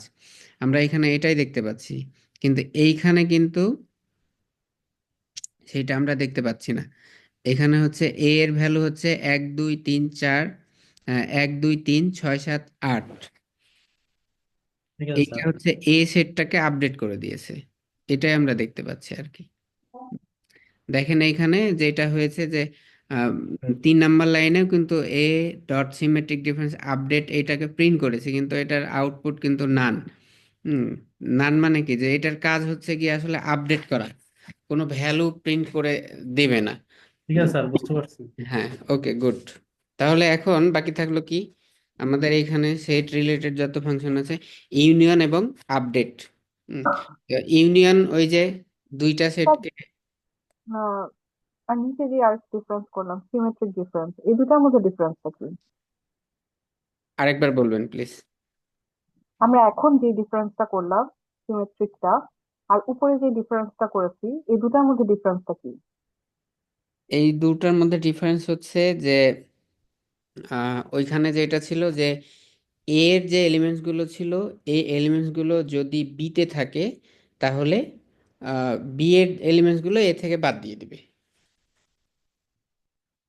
S1: আমরা এখানে এটাই দেখতে পাচ্ছি। কিন্তু এইখানে কিন্তু সেটা আমরা দেখতে পাচ্ছি না। এখানে হচ্ছে এ এর ভ্যালু হচ্ছে 1 2 3 4, 1 2 3 6 7 8।
S9: ঠিক আছে
S1: এইটা
S9: স্যার।
S1: হচ্ছে এ সেটটাকে আপডেট করে দিয়েছে, এটাই আমরা দেখতে পাচ্ছি আর কি। দেখেন এইখানে যেটা হয়েছে যে 3 নাম্বার লাইনেও কিন্তু এ ডট সিমেট্রিক ডিফারেন্স আপডেট এটাকে প্রিন্ট করেছে, কিন্তু এটার আউটপুট কিন্তু নান। নান মানে কি, যে এটার কাজ হচ্ছে কি আসলে আপডেট করা, কোনো ভ্যালু প্রিন্ট করে দেবে না।
S9: ঠিক আছে স্যার, বুঝতে পারছি।
S1: হ্যাঁ, ওকে, গুড। তাহলে এখন বাকি থাকলো কি, আমাদের এইখানে সেট রিলেটেড যত ফাংশন আছে, ইউনিয়ন এবং আপডেট। ইউনিয়ন ওই যে দুইটা
S10: স্যার,
S1: সেটকে,
S10: আর নিচে যে আরেকটা ডিফারেন্স করলাম সিমেট্রিক ডিফারেন্স, এই দুটার মধ্যে ডিফারেন্সটা কি?
S1: আরেকবার বলবেন প্লিজ?
S10: আমরা এখন যে ডিফারেন্সটা করলাম সিমেট্রিকটা, আর উপরে যে ডিফারেন্সটা করেছি, এই দুটার মধ্যে ডিফারেন্সটা কি?
S1: এই দুটার মধ্যে ডিফারেন্স হচ্ছে যে ওইখানে যেটা ছিল যে এর যে এলিমেন্টস গুলো ছিল, এই এলিমেন্টস গুলো যদি বিতে থাকে তাহলে বি এর এলিমেন্টস গুলো এ থেকে বাদ দিয়ে দিবে।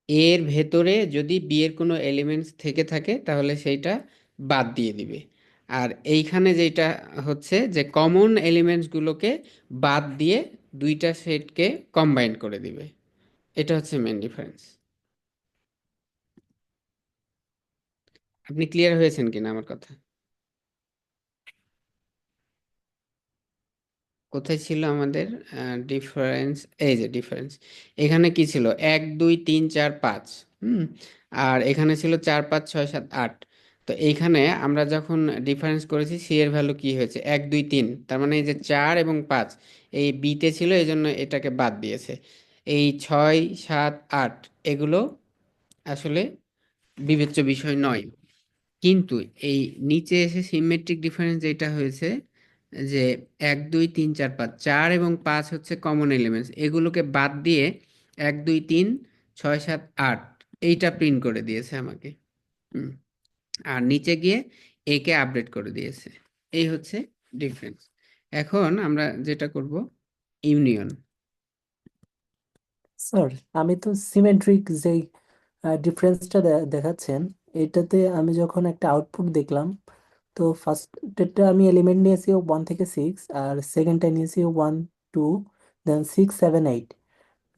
S1: এর ভেতরে যদি বি এর কোনো এলিমেন্টস থেকে থাকে তাহলে সেইটা বাদ দিয়ে দিবে। আর এইখানে যেটা হচ্ছে যে কমন এলিমেন্টস গুলোকে বাদ দিয়ে দুইটা সেটকে কম্বাইন করে দিবে। এটা হচ্ছে মেন ডিফারেন্স। আপনি ক্লিয়ার হয়েছেন কিনা আমার কথা? কোথায় ছিল আমাদের ডিফারেন্স? এই যে ডিফারেন্স, এখানে কি ছিল? 1 2 3 4 5। আর এখানে ছিল 4 5 6 7 8। তো এইখানে আমরা যখন ডিফারেন্স করেছি সি এর ভ্যালু কি হয়েছে? 1 2 3। তার মানে এই যে 4 এবং 5 এই বিতে ছিল, এই জন্য এটাকে বাদ দিয়েছে। এই 6 7 8 এগুলো আসলে বিবেচ্য বিষয় নয়। কিন্তু এই নিচে এসে সিমেট্রিক ডিফারেন্স যেটা হয়েছে যে 1 2 3 4 5, 4 এবং 5 হচ্ছে কমন এলিমেন্টস, এগুলোকে বাদ দিয়ে 1 2 3 6 7 8 এইটা প্রিন্ট করে দিয়েছে আমাকে। হুম। আর নিচে গিয়ে একে আপডেট করে দিয়েছে। এই হচ্ছে ডিফারেন্স। এখন আমরা যেটা করব ইউনিয়ন।
S6: স্যার, আমি তো সিমেট্রিক যেই ডিফারেন্সটা দেখাচ্ছেন, এটাতে আমি যখন একটা আউটপুট দেখলাম, তো ফার্স্টটা আমি এলিমেন্ট নিয়েছি 1 থেকে 6, আর সেকেন্ডটা নিয়েছি 1 2, দেন 6 7 8।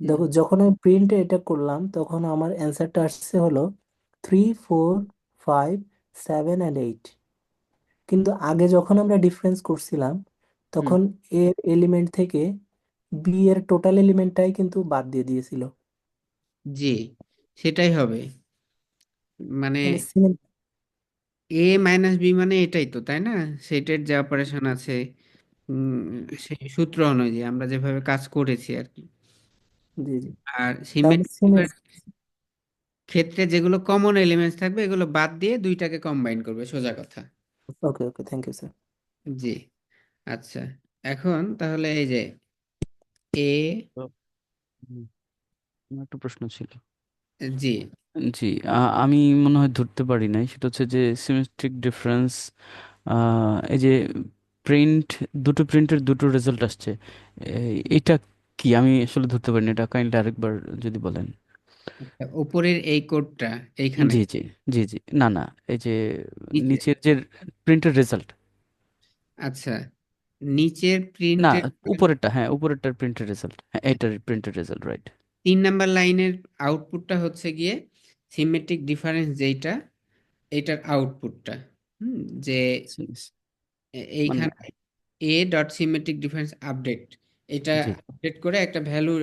S6: দেখো, যখন আমি প্রিন্ট এটা করলাম তখন আমার অ্যান্সারটা আসছে হলো 3 4 5 7 and 8। কিন্তু আগে যখন আমরা ডিফারেন্স করছিলাম
S1: হুম,
S6: তখন এর এলিমেন্ট থেকে বি এর টোটাল এলিমেন্টটাই কিন্তু বাদ দিয়ে দিয়েছিল।
S1: জি, সেটাই হবে। মানে
S6: মানে
S1: এ মাইনাস বি মানে এটাই তো, তাই না? সেটের যে অপারেশন আছে, উম, সেই সূত্র অনুযায়ী আমরা যেভাবে কাজ করেছি আর কি।
S6: জি জি,
S1: আর
S6: তাহলে
S1: সিমেট্রিক ক্ষেত্রে যেগুলো কমন এলিমেন্টস থাকবে এগুলো বাদ দিয়ে দুইটাকে কম্বাইন করবে, সোজা কথা।
S6: ওকে ওকে, থ্যাংক ইউ স্যার।
S1: জি, আচ্ছা। এখন তাহলে এই যে এ,
S11: তো, হুম, আমার একটা প্রশ্ন ছিল।
S1: জি
S11: জি, আমি মনে হয় ধরতে পারি নাই, সেটা হচ্ছে যে সিমেট্রিক ডিফারেন্স, এই যে প্রিন্ট, দুটো প্রিন্টের দুটো রেজাল্ট আসছে, এটা কি আমি আসলে ধরতে পারিনি, এটা কাইন্ডলি আরেকবার যদি বলেন।
S1: আচ্ছা, উপরের এই কোডটা এইখানে
S11: জি জি, জি জি, না না, এই যে
S1: নিচে,
S11: নিচের যে প্রিন্টের রেজাল্ট,
S1: আচ্ছা, নিচের
S11: না
S1: প্রিন্টের
S11: উপরেরটা, হ্যাঁ উপরেরটার প্রিন্টের রেজাল্ট, হ্যাঁ এটার প্রিন্টের রেজাল্ট, রাইট।
S1: 3 নাম্বার লাইনের আউটপুটটা হচ্ছে গিয়ে সিমেট্রিক ডিফারেন্স যেইটা, এইটার আউটপুটটা। যে
S11: মানে
S1: এইখানে এ ডট সিমেট্রিক ডিফারেন্স আপডেট, এটা
S11: জি,
S1: আপডেট করে একটা ভ্যালু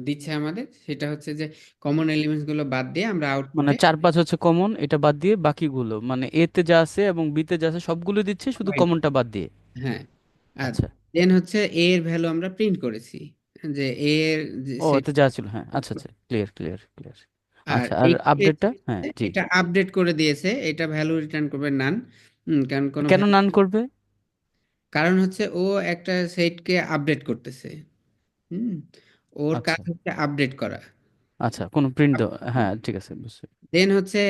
S1: দিচ্ছে আমাদের। সেটা হচ্ছে যে কমন এলিমেন্টস গুলো বাদ দিয়ে আমরা
S11: মানে
S1: আউটপুটে
S11: 4 5 হচ্ছে কমন, এটা বাদ দিয়ে বাকিগুলো মানে এ তে যা আছে এবং বি তে যা আছে সবগুলো দিচ্ছে, শুধু কমনটা বাদ দিয়ে।
S1: হ্যাঁ। আর
S11: আচ্ছা,
S1: দেন হচ্ছে এ এর ভ্যালু আমরা প্রিন্ট করেছি, যে এ এর
S11: ও
S1: সেট।
S11: এতে যা ছিল, হ্যাঁ আচ্ছা আচ্ছা, ক্লিয়ার ক্লিয়ার ক্লিয়ার।
S1: আর
S11: আচ্ছা, আর
S1: এই
S11: আপডেটটা, হ্যাঁ জি,
S1: এটা আপডেট করে দিয়েছে, এটা ভ্যালু রিটার্ন করবে নান। কারণ কোনো
S11: কেন
S1: ভ্যালু,
S11: নান করবে?
S1: কারণ হচ্ছে ও একটা সেটকে আপডেট করতেছে। হুম, ওর কাজ
S11: আচ্ছা
S1: হচ্ছে আপডেট করা।
S11: আচ্ছা, কোনো প্রিন্ট দাও, হ্যাঁ ঠিক আছে, বুঝছি।
S1: দেন হচ্ছে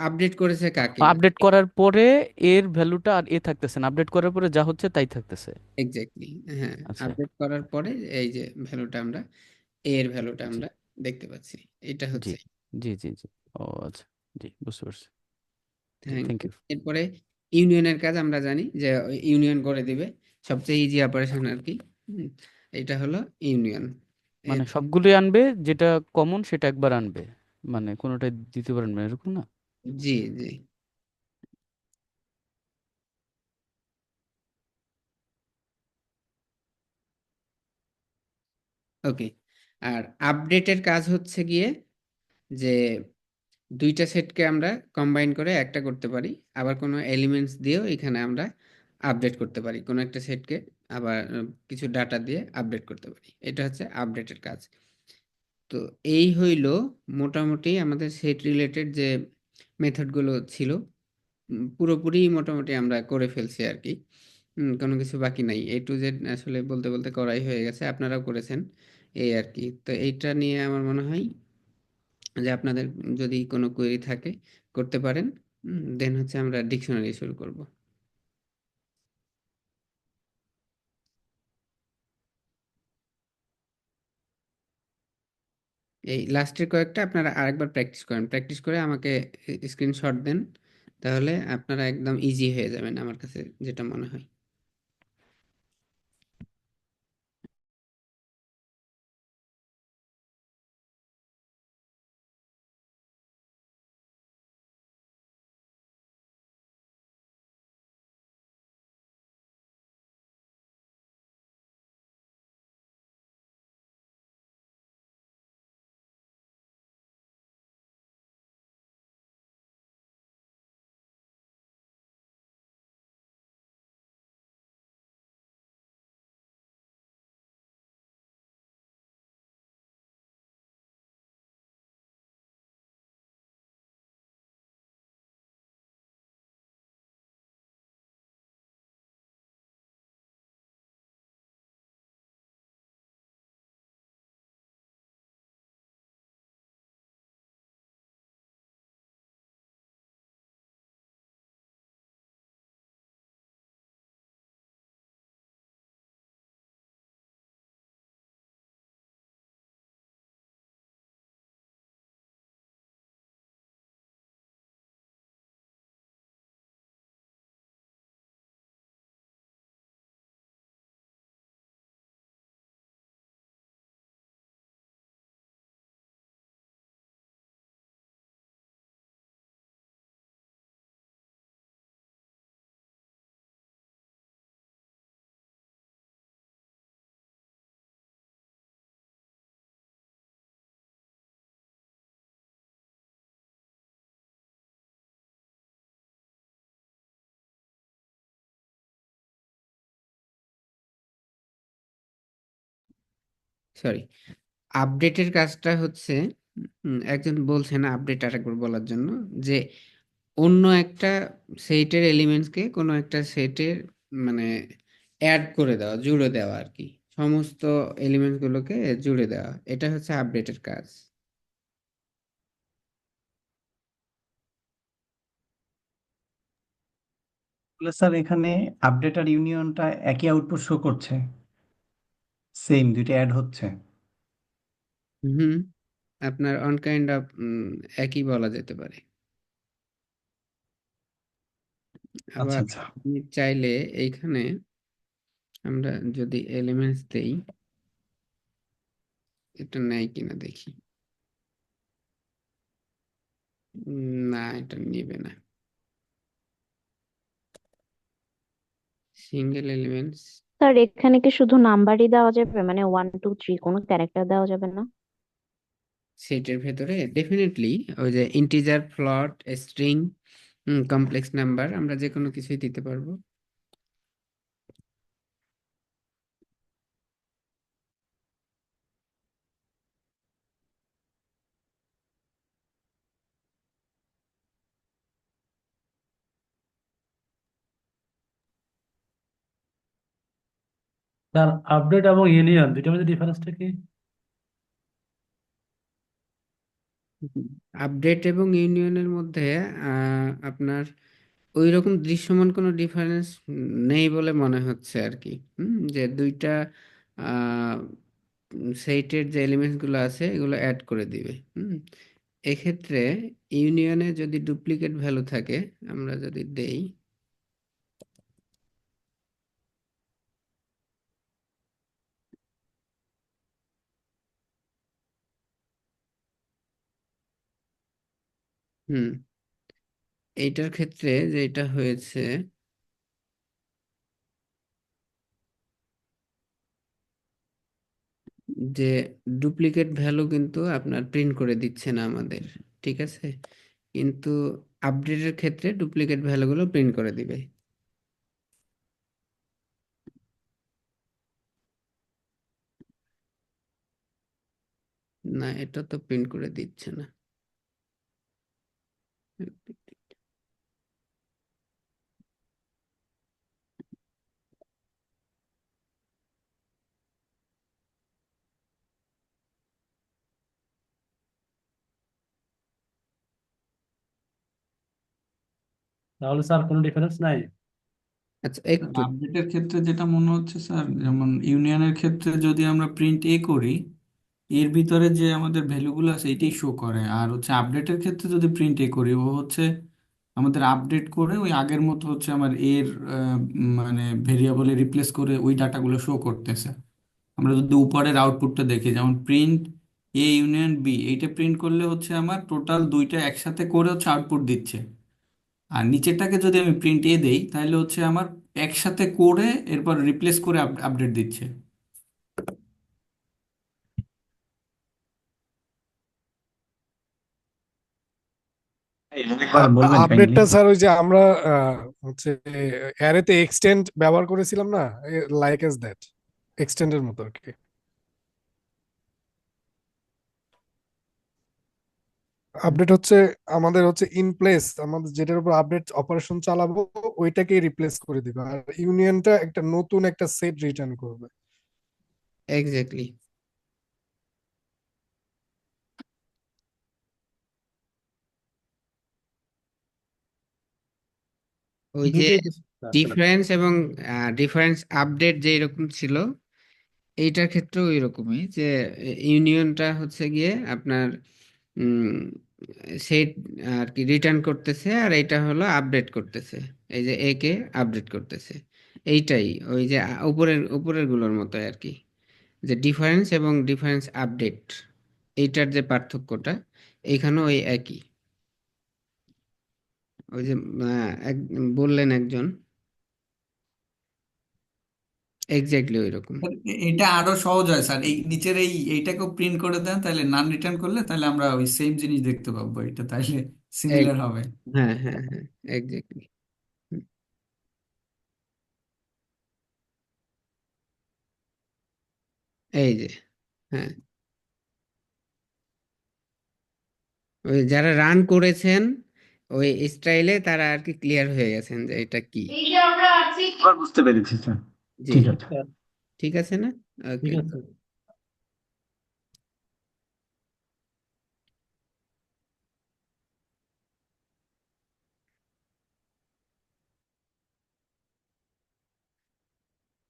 S1: আপডেট করেছে কাকে?
S11: আপডেট করার পরে এর ভ্যালুটা আর এ থাকতেছে না, আপডেট করার পরে যা হচ্ছে তাই থাকতেছে।
S1: এক্স্যাক্টলি, হ্যাঁ।
S11: আচ্ছা,
S1: আপডেট করার পরে এই যে ভ্যালুটা আমরা, এর ভ্যালুটা
S11: জি
S1: আমরা দেখতে পাচ্ছি। এটা
S11: জি
S1: হচ্ছে,
S11: জি জি জি, ও আচ্ছা, জি বুঝতে পারছি, জি
S1: থ্যাংক
S11: থ্যাংক
S1: ইউ।
S11: ইউ।
S1: এরপরে ইউনিয়নের কাজ আমরা জানি যে ইউনিয়ন করে দিবে, সবচেয়ে ইজি অপারেশন আর কি। হুম, এটা হলো ইউনিয়ন।
S11: মানে সবগুলোই আনবে, যেটা কমন সেটা একবার আনবে, মানে কোনোটাই দিতে পারেন না এরকম না?
S1: জি জি, ওকে। আর আপডেটের কাজ হচ্ছে গিয়ে যে দুইটা সেটকে আমরা কম্বাইন করে একটা করতে পারি, আবার কোনো এলিমেন্টস দিয়েও এখানে আমরা আপডেট করতে পারি কোনো একটা সেটকে, আবার কিছু ডাটা দিয়ে আপডেট করতে পারি। এটা হচ্ছে আপডেটের কাজ। তো এই হইল মোটামুটি আমাদের সেট রিলেটেড যে মেথডগুলো ছিল, পুরোপুরি মোটামুটি আমরা করে ফেলছি আর কি। কোনো কিছু বাকি নাই, এ টু জেড আসলে বলতে বলতে করাই হয়ে গেছে, আপনারাও করেছেন। এই আর কি। তো এইটা নিয়ে আমার মনে হয় যে আপনাদের যদি কোনো কোয়েরি থাকে করতে পারেন। দেন হচ্ছে আমরা ডিকশনারি শুরু করব। এই লাস্টের কয়েকটা আপনারা আরেকবার প্র্যাকটিস করেন, প্র্যাকটিস করে আমাকে স্ক্রিনশট দেন, তাহলে আপনারা একদম ইজি হয়ে যাবেন আমার কাছে যেটা মনে হয়। সরি, আপডেটের কাজটা হচ্ছে একজন বলছেন আপডেট আরেকবার বলার জন্য, যে অন্য একটা সেটের এলিমেন্টসকে কোনো একটা সেটের মানে অ্যাড করে দেওয়া, জুড়ে দেওয়া আর কি, সমস্ত এলিমেন্টস গুলোকে জুড়ে দেওয়া, এটা হচ্ছে আপডেটের কাজ।
S4: তাহলে স্যার এখানে আপডেট আর ইউনিয়নটা একই আউটপুট শো করছে, সেম দুইটা অ্যাড হচ্ছে।
S1: হুম, আপনার অন কাইন্ড অফ একই বলা যেতে পারে।
S4: আচ্ছা
S1: আবার
S4: আচ্ছা।
S1: আপনি চাইলে এইখানে আমরা যদি এলিমেন্টস দেই, এটা নেয় কিনা দেখি। না, এটা নিবে না। সিঙ্গেল এলিমেন্টস
S12: স্যার এখানে কি শুধু নাম্বারই দেওয়া যাবে, মানে 1 2 3, কোনো ক্যারেক্টার দেওয়া যাবে না?
S1: সেটের ভেতরে ডেফিনেটলি ওই যে integer, float, string, complex number, আমরা যে কোনো কিছুই দিতে পারবো।
S9: স্যার আপডেট এবং ইউনিয়ন দুইটার মধ্যে ডিফারেন্সটা কি?
S1: আপডেট এবং ইউনিয়নের মধ্যে আপনার ওই রকম দৃশ্যমান কোনো ডিফারেন্স নেই বলে মনে হচ্ছে আর কি। যে দুইটা সেইটের যে এলিমেন্টস গুলো আছে এগুলো অ্যাড করে দিবে। এক্ষেত্রে ইউনিয়নে যদি ডুপ্লিকেট ভ্যালু থাকে, আমরা যদি দেই, হুম, এইটার ক্ষেত্রে যেটা হয়েছে, যে ডুপ্লিকেট ভ্যালু কিন্তু আপনার প্রিন্ট করে দিচ্ছে না আমাদের, ঠিক আছে, কিন্তু আপডেটের ক্ষেত্রে ডুপ্লিকেট ভ্যালুগুলো প্রিন্ট করে দিবে। না, এটা তো প্রিন্ট করে দিচ্ছে না।
S9: তাহলে স্যার কোনো ডিফারেন্স নাই?
S1: আচ্ছা একটু
S7: আপডেটের ক্ষেত্রে যেটা মনে হচ্ছে স্যার, যেমন ইউনিয়নের ক্ষেত্রে যদি আমরা প্রিন্ট এ করি, এর ভিতরে যে আমাদের ভ্যালুগুলো আছে এটাই শো করে। আর হচ্ছে আপডেটের ক্ষেত্রে যদি প্রিন্ট এ করি, ও হচ্ছে আমাদের আপডেট করে ওই আগের মতো হচ্ছে আমার এর মানে ভেরিয়েবলে রিপ্লেস করে ওই ডাটাগুলো শো করতেছে। আমরা যদি উপরের আউটপুটটা দেখি, যেমন প্রিন্ট এ ইউনিয়ন বি, এইটা প্রিন্ট করলে হচ্ছে আমার টোটাল দুইটা একসাথে করে হচ্ছে আউটপুট দিচ্ছে। আর নিচেরটাকে যদি আমি প্রিন্ট এ দেই, তাহলে হচ্ছে আমার একসাথে করে এরপর রিপ্লেস করে আপডেট দিচ্ছে।
S4: এই আরেকবার বলবেন কাইন্ডলি?
S3: আপডেটটা স্যার ওই যে আমরা হচ্ছে অ্যারেতে এক্সটেন্ড ব্যবহার করেছিলাম না, লাইক এস দ্যাট, এক্সটেন্ডের মতো আর কি। আপডেট হচ্ছে আমাদের হচ্ছে ইন প্লেস, আমাদের যেটার উপর আপডেট অপারেশন চালাবো ওইটাকে রিপ্লেস করে দিবে, আর ইউনিয়নটা একটা নতুন একটা সেট রিটার্ন করবে।
S1: এক্স্যাক্টলি। ওই যে
S9: দুইটাই তো স্যার।
S1: ডিফারেন্স এবং ডিফারেন্স আপডেট যে এরকম ছিল, এইটার ক্ষেত্রেও এরকমই যে ইউনিয়নটা হচ্ছে গিয়ে আপনার সেট আর কি রিটার্ন করতেছে, আর এটা হলো আপডেট করতেছে, এই যে এ কে আপডেট করতেছে। এইটাই ওই যে উপরের উপরের গুলোর মতো আর কি, যে ডিফারেন্স এবং ডিফারেন্স আপডেট, এইটার যে পার্থক্যটা এইখানেও ওই একই। ওই যে বললেন একজন, এক্স্যাক্টলি ওই রকম।
S7: স্যার, এটা আরো সহজ হয় স্যার, এই নিচের এইটাকেও প্রিন্ট করে দেন, তাহলে নান রিটার্ন করলে তাহলে আমরা ওই সেম জিনিস দেখতে পাবো, এটা তাহলে সিমিলার হবে।
S1: হ্যাঁ হ্যাঁ হ্যাঁ, এক্স্যাক্টলি। এই যে, হ্যাঁ, ওই যারা রান করেছেন ওই স্টাইলে তারা আর কি ক্লিয়ার হয়ে গেছেন যে এটা কি।
S4: এবার বুঝতে পেরেছি স্যার।
S1: জি,
S4: ঠিক আছে।
S9: স্যার,
S1: ঠিক আছে না?
S9: ঠিক
S1: ওকে।
S9: আছে।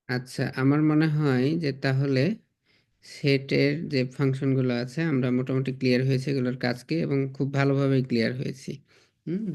S1: আচ্ছা, আমার মনে হয় যে তাহলে সেটের যে ফাংশনগুলো আছে আমরা মোটামুটি ক্লিয়ার হয়েছে এগুলোর কাজকে, এবং খুব ভালোভাবে ক্লিয়ার হয়েছি। হুম।